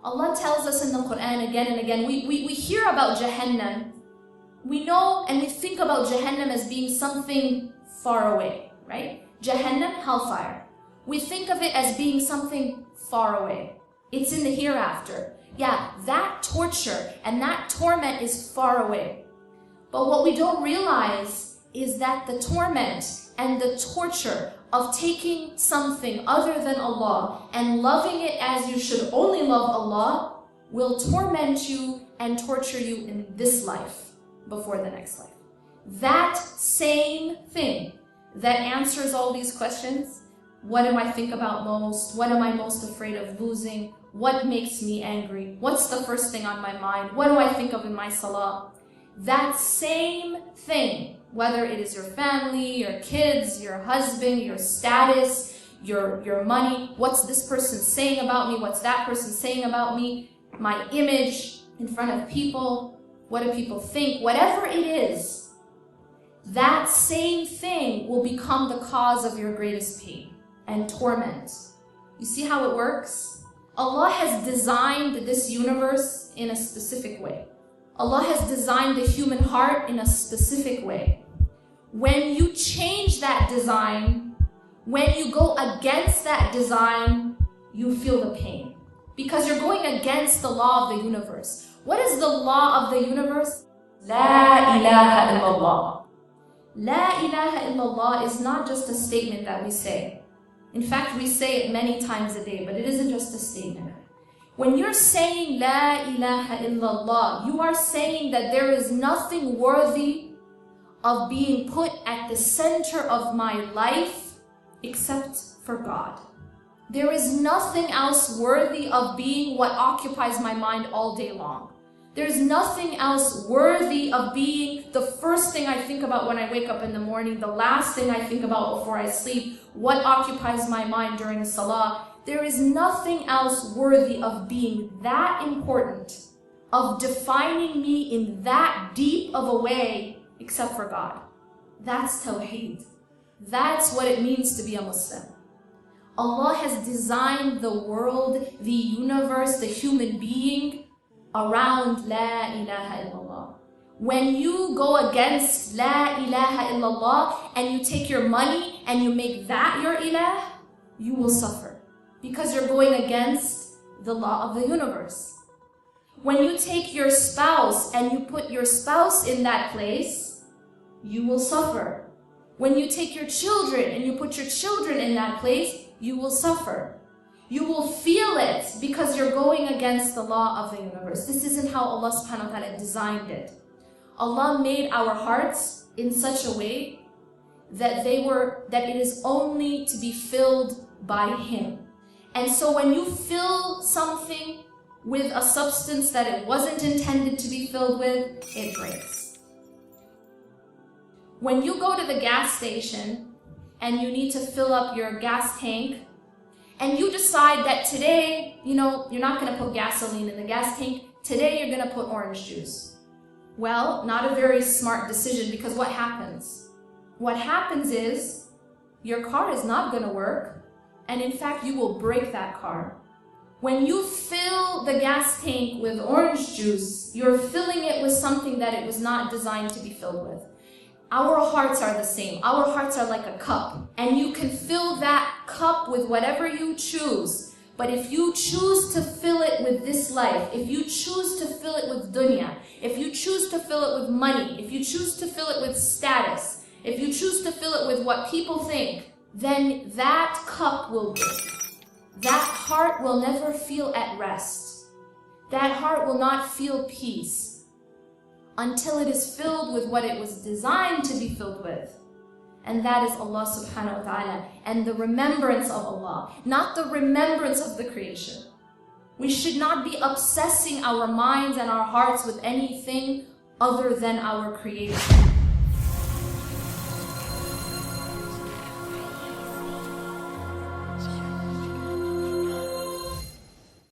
Allah tells us in the Quran again and again, we hear about Jahannam. We know and we think about Jahannam as being something far away, right? Jahannam, hellfire. We think of it as being something far away. It's in the hereafter. Yeah, that torture and that torment is far away. But what we don't realize is that the torment and the torture of taking something other than Allah and loving it as you should only love Allah will torment you and torture you in this life before the next life. That same thing that answers all these questions, what do I think about most? What am I most afraid of losing? What makes me angry? What's the first thing on my mind? What do I think of in my salah? That same thing, whether it is your family, your kids, your husband, your status, your money, what's this person saying about me, what's that person saying about me, my image in front of people, what do people think, whatever it is, that same thing will become the cause of your greatest pain and torment. You see how it works? Allah has designed this universe in a specific way. Allah has designed the human heart in a specific way. When you change that design, when you go against that design, you feel the pain. Because you're going against the law of the universe. What is the law of the universe? La ilaha illallah. La ilaha illallah is not just a statement that we say. In fact, we say it many times a day, but it isn't just a statement. When you're saying La ilaha illallah, you are saying that there is nothing worthy of being put at the center of my life except for God. There is nothing else worthy of being what occupies my mind all day long. There's nothing else worthy of being the first thing I think about when I wake up in the morning, the last thing I think about before I sleep, what occupies my mind during salah. There is nothing else worthy of being that important, of defining me in that deep of a way, except for God. That's Tawheed. That's what it means to be a Muslim. Allah has designed the world, the universe, the human being around La ilaha illallah. When you go against La ilaha illallah and you take your money and you make that your ilah, you will suffer. Because you're going against the law of the universe. When you take your spouse and you put your spouse in that place, you will suffer. When you take your children and you put your children in that place, you will suffer. You will feel it because you're going against the law of the universe. This isn't how Allah subhanahu wa ta'ala designed it. Allah made our hearts in such a way that it is only to be filled by Him. And so when you fill something with a substance that it wasn't intended to be filled with, it breaks. When you go to the gas station and you need to fill up your gas tank, and you decide that today, you're not going to put gasoline in the gas tank, today you're going to put orange juice. Well, not a very smart decision, because what happens? What happens is your car is not going to work. And in fact, you will break that car. When you fill the gas tank with orange juice, you're filling it with something that it was not designed to be filled with. Our hearts are the same. Our hearts are like a cup. And you can fill that cup with whatever you choose. But if you choose to fill it with this life, if you choose to fill it with dunya, if you choose to fill it with money, if you choose to fill it with status, if you choose to fill it with what people think, then that cup will break. That heart will never feel at rest. That heart will not feel peace until it is filled with what it was designed to be filled with. And that is Allah subhanahu wa ta'ala and the remembrance of Allah, not the remembrance of the creation. We should not be obsessing our minds and our hearts with anything other than our Creator.